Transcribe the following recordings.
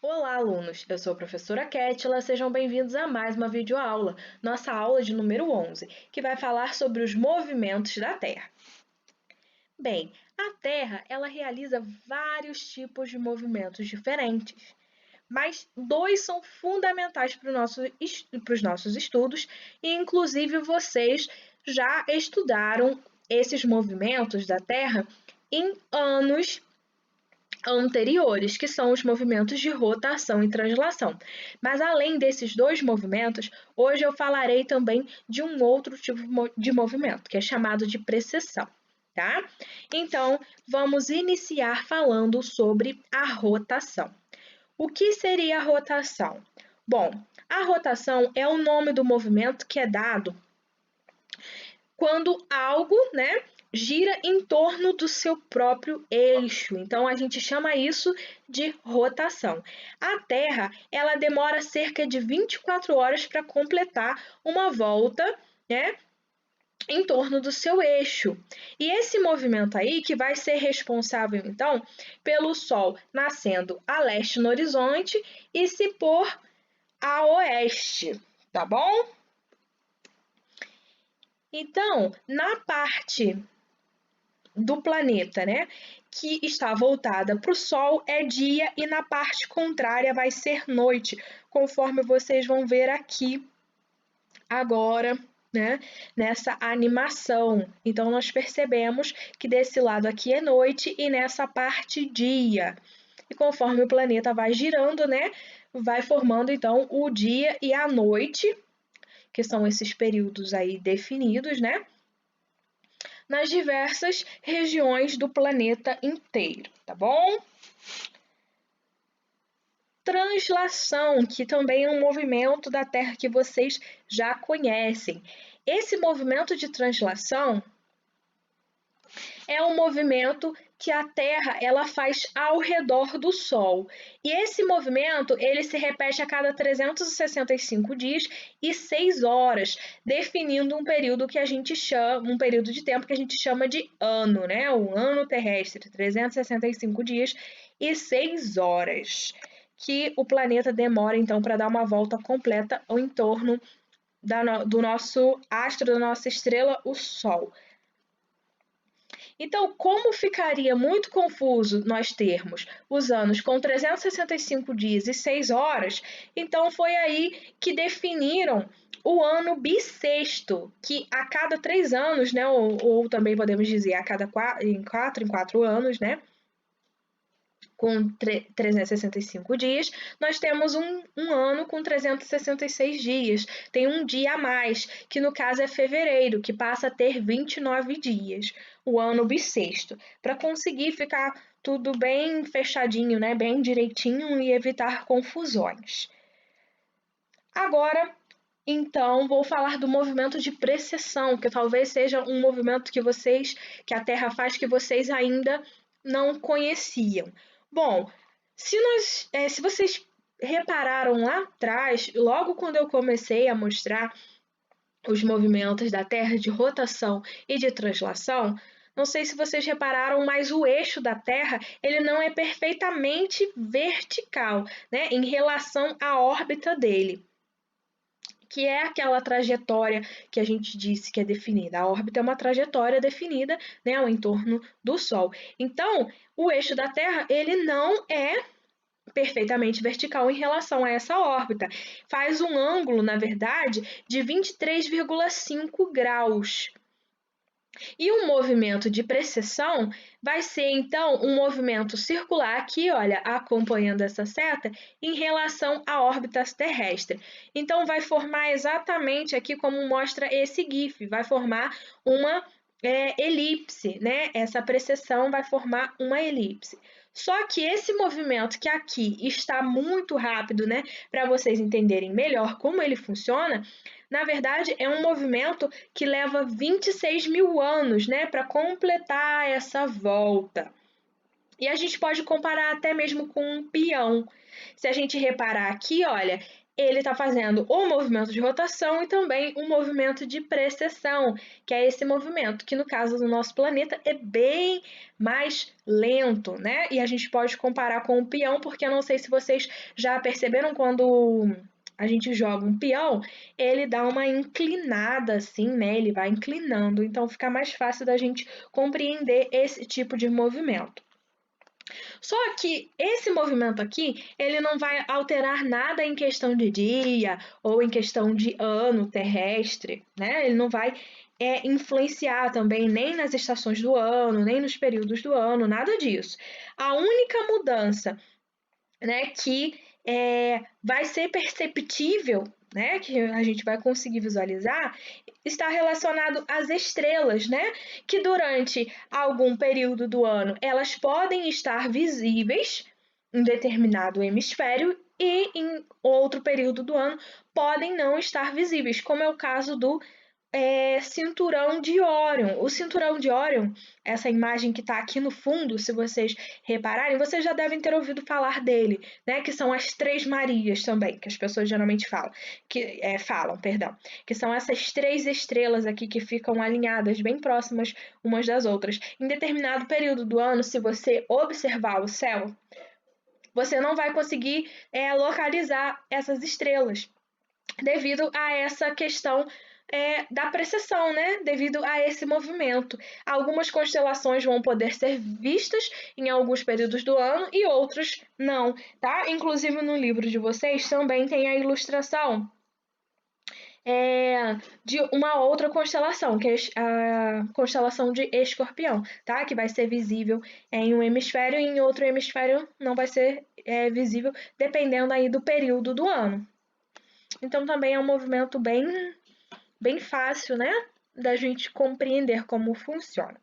Olá, alunos! Eu sou a professora Kétila, sejam bem-vindos a mais uma videoaula, nossa aula de número 11, que vai falar sobre os movimentos da Terra. Bem, a Terra, ela realiza vários tipos de movimentos diferentes, mas dois são fundamentais para os nossos estudos e, inclusive, vocês já estudaram esses movimentos da Terra em anos anteriores, que são os movimentos de rotação e translação. Mas além desses dois movimentos, hoje eu falarei também de um outro tipo de movimento, que é chamado de precessão, tá? Então, vamos iniciar falando sobre a rotação. O que seria a rotação? Bom, a rotação é o nome do movimento que é dado quando algo, gira em torno do seu próprio eixo. Então a gente chama isso de rotação. A Terra, ela demora cerca de 24 horas para completar uma volta, em torno do seu eixo. E esse movimento aí que vai ser responsável então pelo Sol nascendo a leste no horizonte e se pôr a oeste, tá bom? Então, na parte do planeta, que está voltada para o Sol é dia e na parte contrária vai ser noite, conforme vocês vão ver aqui agora, nessa animação. Então, nós percebemos que desse lado aqui é noite e nessa parte dia. E conforme o planeta vai girando, vai formando então o dia e a noite, que são esses períodos aí definidos, nas diversas regiões do planeta inteiro, tá bom? Translação, que também é um movimento da Terra que vocês já conhecem. Esse movimento de translação é um movimento que a Terra ela faz ao redor do Sol. E esse movimento ele se repete a cada 365 dias e 6 horas, definindo um período que a gente chama, um período de tempo que a gente chama de ano, O ano terrestre, 365 dias e 6 horas, que o planeta demora então para dar uma volta completa ao entorno do nosso astro, da nossa estrela, o Sol. Então, como ficaria muito confuso nós termos os anos com 365 dias e 6 horas, então foi aí que definiram o ano bissexto, que a cada 3 anos, ou também podemos dizer a cada 4 anos, com 365 dias, nós temos um ano com 366 dias. Tem um dia a mais, que no caso é fevereiro, que passa a ter 29 dias, o ano bissexto, para conseguir ficar tudo bem fechadinho, bem direitinho e evitar confusões. Agora, então, vou falar do movimento de precessão, que talvez seja um movimento que a Terra faz que vocês ainda não conheciam. Bom, se vocês repararam lá atrás, logo quando eu comecei a mostrar os movimentos da Terra de rotação e de translação, não sei se vocês repararam, mas o eixo da Terra ele não é perfeitamente vertical, em relação à órbita dele, que é aquela trajetória que a gente disse que é definida. A órbita é uma trajetória definida, ao entorno do Sol. Então, o eixo da Terra, ele não é perfeitamente vertical em relação a essa órbita. Faz um ângulo, na verdade, de 23,5 graus. E o movimento de precessão vai ser, então, um movimento circular aqui, olha, acompanhando essa seta, em relação à órbita terrestre. Então, vai formar exatamente aqui como mostra esse GIF, vai formar uma elipse, Essa precessão vai formar uma elipse. Só que esse movimento que aqui está muito rápido, para vocês entenderem melhor como ele funciona, na verdade é um movimento que leva 26 mil anos, para completar essa volta. E a gente pode comparar até mesmo com um peão. Se a gente reparar aqui, olha, ele está fazendo o movimento de rotação e também o movimento de precessão, que é esse movimento, que no caso do nosso planeta é bem mais lento, né? E a gente pode comparar com o peão, porque eu não sei se vocês já perceberam quando a gente joga um peão, ele dá uma inclinada assim, né? Ele vai inclinando, então fica mais fácil da gente compreender esse tipo de movimento. Só que esse movimento aqui, ele não vai alterar nada em questão de dia ou em questão de ano terrestre, né? Ele não vai influenciar também nem nas estações do ano, nem nos períodos do ano, nada disso. A única mudança, né, que vai ser perceptível, né, que a gente vai conseguir visualizar, está relacionado às estrelas, né, que durante algum período do ano elas podem estar visíveis em determinado hemisfério e em outro período do ano podem não estar visíveis, como é o caso do cinturão de Órion. O cinturão de Órion, essa imagem que está aqui no fundo, se vocês repararem, vocês já devem ter ouvido falar dele, né? Que são as Três Marias também, que as pessoas geralmente falam, que são essas três estrelas aqui que ficam alinhadas bem próximas umas das outras. Em determinado período do ano, se você observar o céu, você não vai conseguir localizar essas estrelas devido a essa questão da precessão, né? Devido a esse movimento. Algumas constelações vão poder ser vistas em alguns períodos do ano e outros não, tá? Inclusive no livro de vocês também tem a ilustração de uma outra constelação, que é a constelação de Escorpião, tá? Que vai ser visível em um hemisfério e em outro hemisfério não vai ser visível, dependendo aí do período do ano. Então também é um movimento bem fácil, né, da gente compreender como funciona.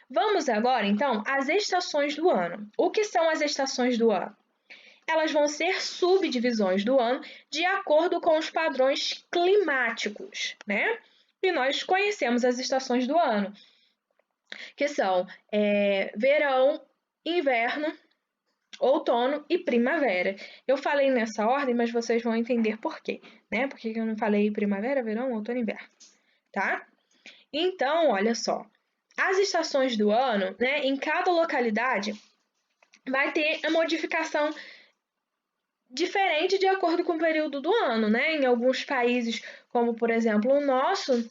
Vamos agora, então, às estações do ano. O que são as estações do ano? Elas vão ser subdivisões do ano de acordo com os padrões climáticos, né? E nós conhecemos as estações do ano, que são verão, inverno, outono e primavera. Eu falei nessa ordem, mas vocês vão entender por quê, né? Por que eu não falei primavera, verão, outono e inverno, tá? Então, olha só. As estações do ano, né, em cada localidade, vai ter a modificação diferente de acordo com o período do ano, né? Em alguns países, como por exemplo o nosso,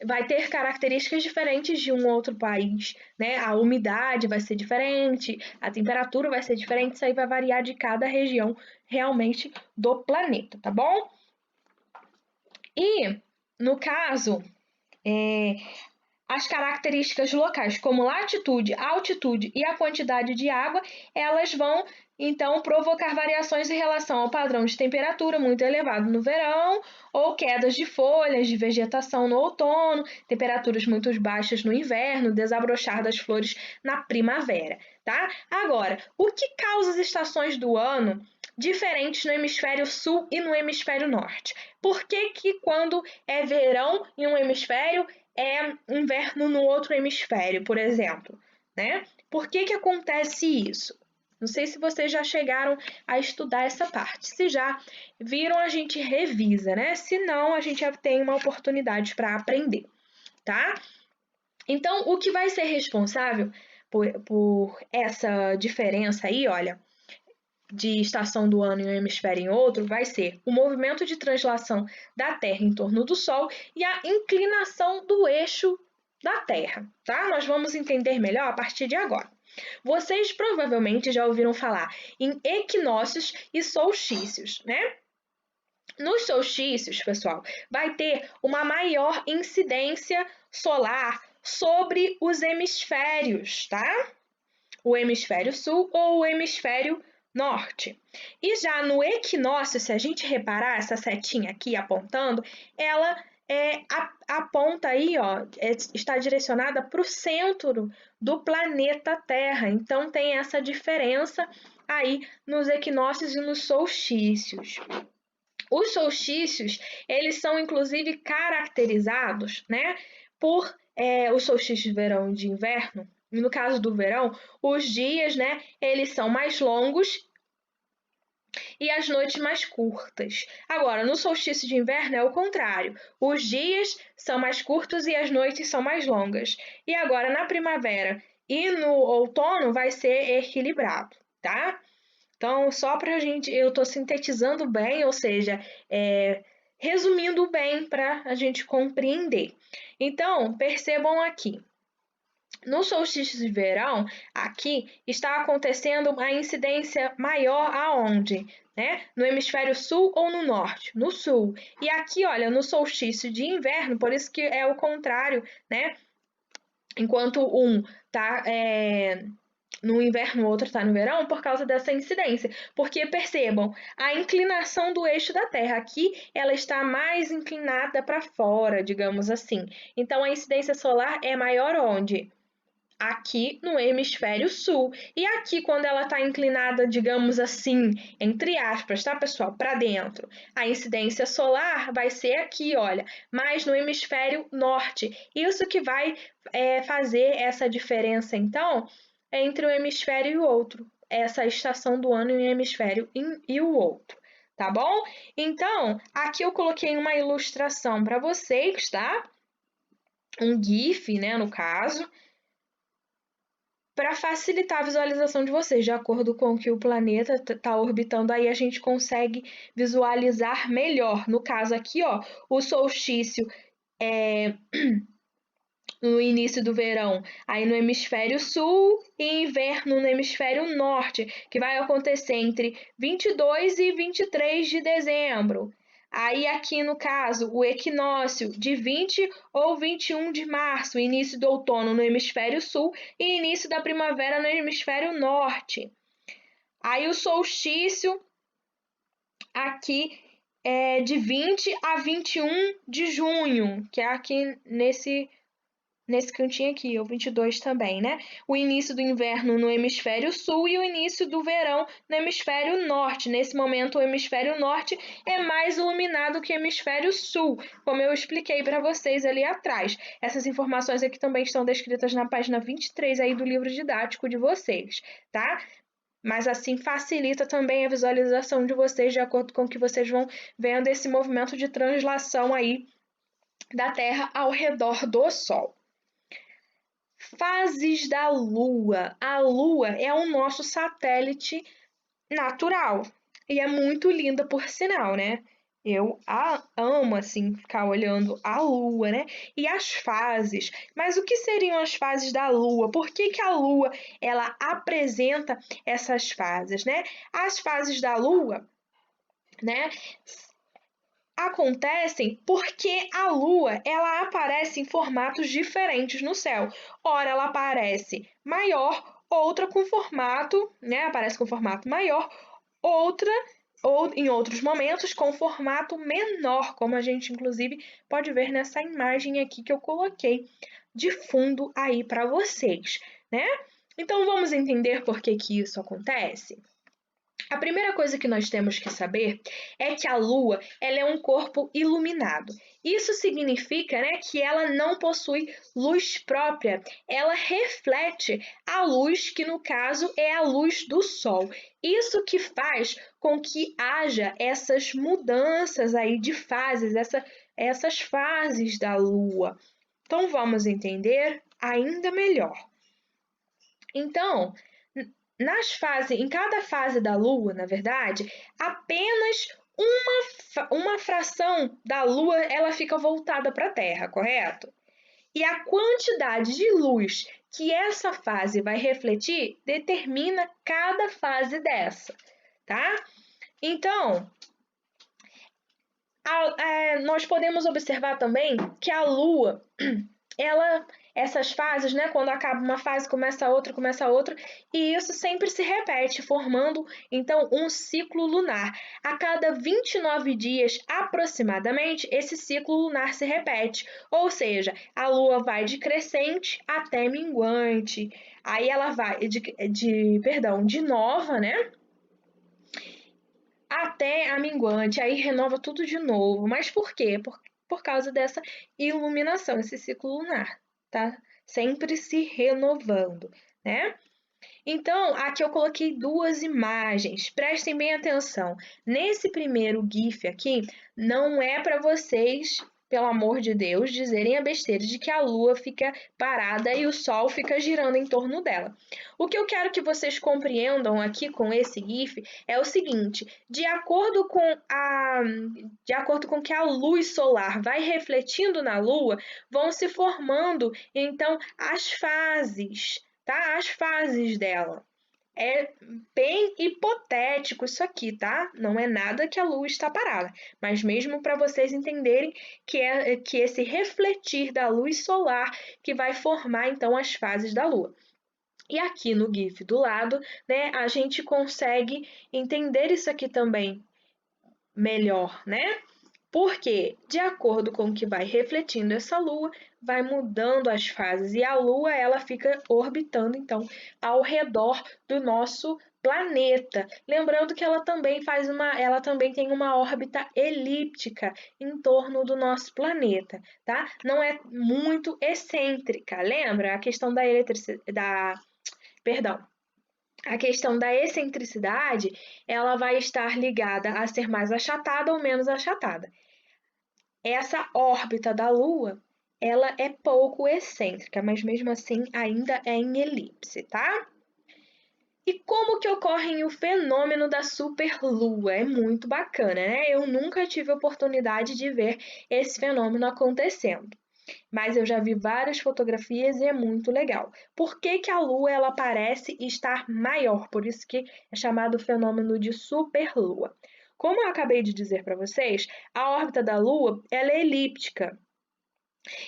vai ter características diferentes de um outro país, né? A umidade vai ser diferente, a temperatura vai ser diferente, isso aí vai variar de cada região realmente do planeta, tá bom? E, no caso, as características locais, como latitude, altitude e a quantidade de água, elas vão então provocar variações em relação ao padrão de temperatura muito elevado no verão, ou quedas de folhas de vegetação no outono, temperaturas muito baixas no inverno, desabrochar das flores na primavera, tá? Agora, o que causa as estações do ano diferentes no hemisfério sul e no hemisfério norte? Por que que quando é verão em um hemisfério é inverno no outro hemisfério, por exemplo, né? Por que que acontece isso? Não sei se vocês já chegaram a estudar essa parte. Se já viram, a gente revisa, né? Se não, a gente já tem uma oportunidade para aprender, tá? Então, o que vai ser responsável por essa diferença aí, olha, de estação do ano em um hemisfério em outro, vai ser o movimento de translação da Terra em torno do Sol e a inclinação do eixo da Terra, tá? Nós vamos entender melhor a partir de agora. Vocês provavelmente já ouviram falar em equinócios e solstícios, né? Nos solstícios, pessoal, vai ter uma maior incidência solar sobre os hemisférios, tá? O hemisfério sul ou o hemisfério norte. E já no equinócio, se a gente reparar essa setinha aqui apontando, ela aponta aí, ó, está direcionada para o centro do planeta Terra. Então tem essa diferença aí nos equinócios e nos solstícios. Os solstícios, eles são inclusive caracterizados, né, por os solstícios de verão e de inverno. No caso do verão, os dias, né, eles são mais longos e as noites mais curtas. Agora, no solstício de inverno é o contrário. Os dias são mais curtos e as noites são mais longas. E agora, na primavera e no outono, vai ser equilibrado, tá? Então, só para a gente, eu estou sintetizando bem, ou seja, resumindo bem para a gente compreender. Então, percebam aqui. No solstício de verão, aqui está acontecendo a incidência maior aonde? Né? No hemisfério sul ou no norte? No sul. E aqui, olha, no solstício de inverno, por isso que é o contrário, né? Enquanto um está no inverno, o outro está no verão, por causa dessa incidência. Porque percebam, a inclinação do eixo da Terra aqui, ela está mais inclinada para fora, digamos assim. Então, a incidência solar é maior onde? Aqui no hemisfério sul. E aqui, quando ela está inclinada, digamos assim, entre aspas, tá, pessoal? Para dentro. A incidência solar vai ser aqui, olha, mais no hemisfério norte. Isso que vai fazer essa diferença, então, entre um hemisfério e o outro. Essa estação do ano em um hemisfério e o outro. Tá bom? Então, aqui eu coloquei uma ilustração para vocês, tá? Um GIF, né, no caso, para facilitar a visualização de vocês, de acordo com o que o planeta está orbitando, aí a gente consegue visualizar melhor. No caso aqui, ó, o solstício no início do verão, aí no hemisfério sul, e inverno no hemisfério norte, que vai acontecer entre 22 e 23 de dezembro. Aí aqui no caso, o equinócio de 20 ou 21 de março, início do outono no hemisfério sul e início da primavera no hemisfério norte. Aí o solstício aqui é de 20 a 21 de junho, que é aqui nesse cantinho aqui, o 22 também, né? O início do inverno no hemisfério sul e o início do verão no hemisfério norte. Nesse momento, o hemisfério norte é mais iluminado que o hemisfério sul, como eu expliquei para vocês ali atrás. Essas informações aqui também estão descritas na página 23 aí do livro didático de vocês, tá? Mas assim facilita também a visualização de vocês, de acordo com o que vocês vão vendo esse movimento de translação aí da Terra ao redor do Sol. Fases da Lua. A Lua é o nosso satélite natural e é muito linda por sinal, né? Eu amo assim ficar olhando a Lua, né? E as fases. Mas o que seriam as fases da Lua? Por que que a Lua ela apresenta essas fases, né? As fases da Lua, né, acontecem porque a Lua ela aparece em formatos diferentes no céu. Ora, ela aparece maior, outra com formato, né? Aparece com formato maior, outra ou em outros momentos com formato menor, como a gente inclusive pode ver nessa imagem aqui que eu coloquei de fundo aí para vocês, né? Então vamos entender por que que isso acontece? A primeira coisa que nós temos que saber é que a Lua ela é um corpo iluminado. Isso significa, né, que ela não possui luz própria. Ela reflete a luz que, no caso, é a luz do Sol. Isso que faz com que haja essas mudanças aí de fases, essas fases da Lua. Então, vamos entender ainda melhor. Então, em cada fase da Lua, na verdade, apenas uma fração da Lua ela fica voltada para a Terra, correto? E a quantidade de luz que essa fase vai refletir determina cada fase dessa, tá? Então, nós podemos observar também que a Lua, essas fases, né, quando acaba uma fase, começa outra, e isso sempre se repete, formando, então, um ciclo lunar. A cada 29 dias, aproximadamente, esse ciclo lunar se repete, ou seja, a Lua vai de crescente até minguante, aí ela vai de nova, né, até a minguante, aí renova tudo de novo. Mas por quê? Por causa dessa iluminação, esse ciclo lunar, tá? Sempre se renovando, né? Então, aqui eu coloquei duas imagens. Prestem bem atenção. Nesse primeiro GIF aqui, não é para vocês, pelo amor de Deus, dizerem a besteira de que a Lua fica parada e o Sol fica girando em torno dela. O que eu quero que vocês compreendam aqui com esse GIF é o seguinte: de acordo com que a luz solar vai refletindo na Lua, vão se formando então as fases, tá? As fases dela. É bem hipotético isso aqui, tá? Não é nada que a Lua está parada, mas mesmo para vocês entenderem que esse refletir da luz solar que vai formar então as fases da Lua. E aqui no GIF do lado, né, a gente consegue entender isso aqui também melhor, né? Porque, de acordo com o que vai refletindo essa Lua, vai mudando as fases e a Lua ela fica orbitando então ao redor do nosso planeta. Lembrando que ela também tem uma órbita elíptica em torno do nosso planeta, tá? Não é muito excêntrica. Lembra a questão a questão da excentricidade, ela vai estar ligada a ser mais achatada ou menos achatada. Essa órbita da Lua, ela é pouco excêntrica, mas mesmo assim ainda é em elipse, tá? E como que ocorre o fenômeno da superlua? É muito bacana, né? Eu nunca tive a oportunidade de ver esse fenômeno acontecendo, mas eu já vi várias fotografias e é muito legal. Por que que a Lua ela parece estar maior? Por isso que é chamado fenômeno de superlua. Como eu acabei de dizer para vocês, a órbita da Lua ela é elíptica.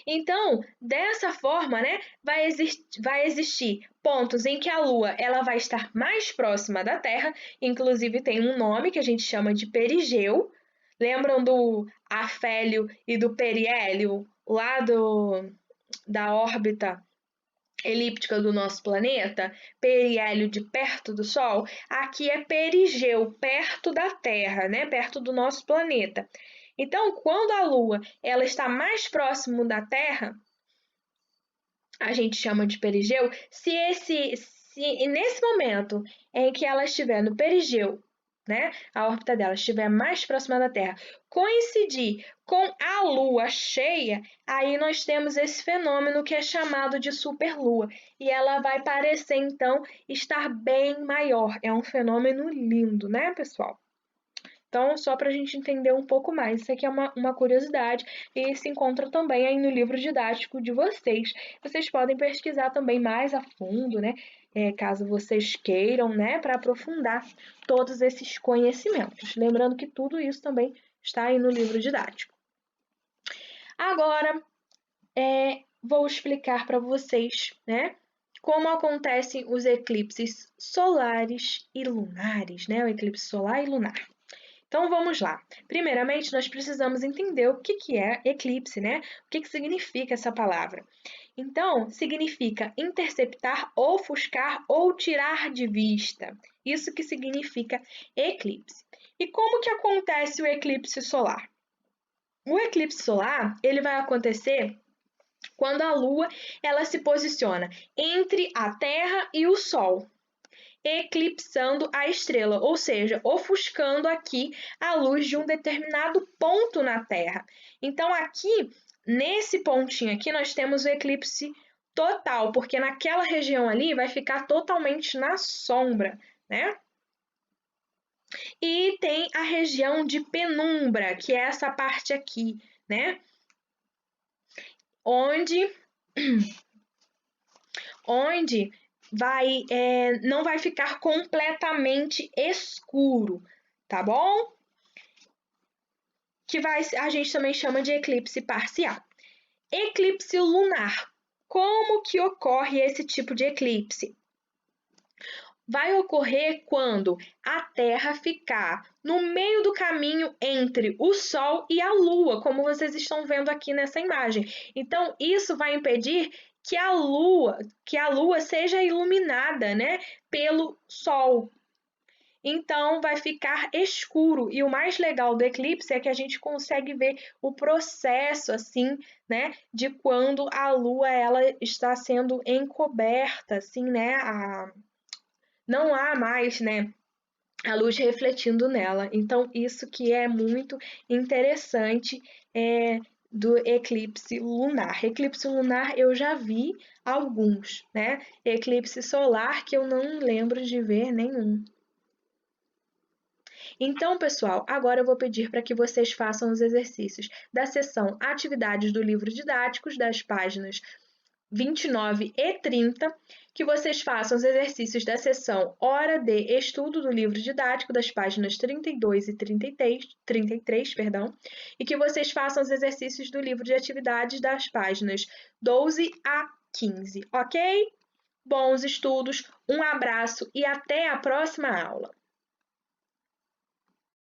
Então, dessa forma, né, vai existir pontos em que a Lua ela vai estar mais próxima da Terra, inclusive tem um nome que a gente chama de perigeu. Lembram do afélio e do periélio lá da órbita elíptica do nosso planeta? Periélio de perto do Sol, aqui é perigeu, perto da Terra, né, perto do nosso planeta. Então, quando a Lua ela está mais próximo da Terra, a gente chama de perigeu. Se nesse momento em que ela estiver no perigeu, né, a órbita dela estiver mais próxima da Terra, coincidir com a Lua cheia, aí nós temos esse fenômeno que é chamado de superlua. E ela vai parecer, então, estar bem maior. É um fenômeno lindo, né, pessoal? Então, só para a gente entender um pouco mais, isso aqui é uma curiosidade e se encontra também aí no livro didático de vocês. Vocês podem pesquisar também mais a fundo, né? Caso vocês queiram, né? Para aprofundar todos esses conhecimentos. Lembrando que tudo isso também está aí no livro didático. Agora, vou explicar para vocês, né? Como acontecem os eclipses solares e lunares, né? O eclipse solar e lunar. Então vamos lá. Primeiramente, nós precisamos entender o que é eclipse, né? O que significa essa palavra. Então, significa interceptar, ofuscar ou tirar de vista. Isso que significa eclipse. E como que acontece o eclipse solar? O eclipse solar, ele vai acontecer quando a Lua ela se posiciona entre a Terra e o Sol, eclipsando a estrela, ou seja, ofuscando aqui a luz de um determinado ponto na Terra. Então, aqui, nesse pontinho aqui, nós temos o eclipse total, porque naquela região ali vai ficar totalmente na sombra, né? E tem a região de penumbra, que é essa parte aqui, né? Onde não vai ficar completamente escuro, tá bom? A gente também chama de eclipse parcial. Eclipse lunar. Como que ocorre esse tipo de eclipse? Vai ocorrer quando a Terra ficar no meio do caminho entre o Sol e a Lua, como vocês estão vendo aqui nessa imagem. Então, isso vai impedir que a Lua seja iluminada, né, pelo Sol. Então, vai ficar escuro. E o mais legal do eclipse é que a gente consegue ver o processo, assim, né, de quando a Lua ela está sendo encoberta, assim, né, não há mais, né, a luz refletindo nela. Então, isso que é muito interessante do eclipse lunar. Eclipse lunar eu já vi alguns, né? Eclipse solar que eu não lembro de ver nenhum. Então, pessoal, agora eu vou pedir para que vocês façam os exercícios da seção Atividades do livro didáticos, das páginas 29 e 30, que vocês façam os exercícios da seção Hora de Estudo do livro didático, das páginas 32 e 33, perdão, e que vocês façam os exercícios do livro de atividades das páginas 12 a 15, ok? Bons estudos, um abraço e até a próxima aula!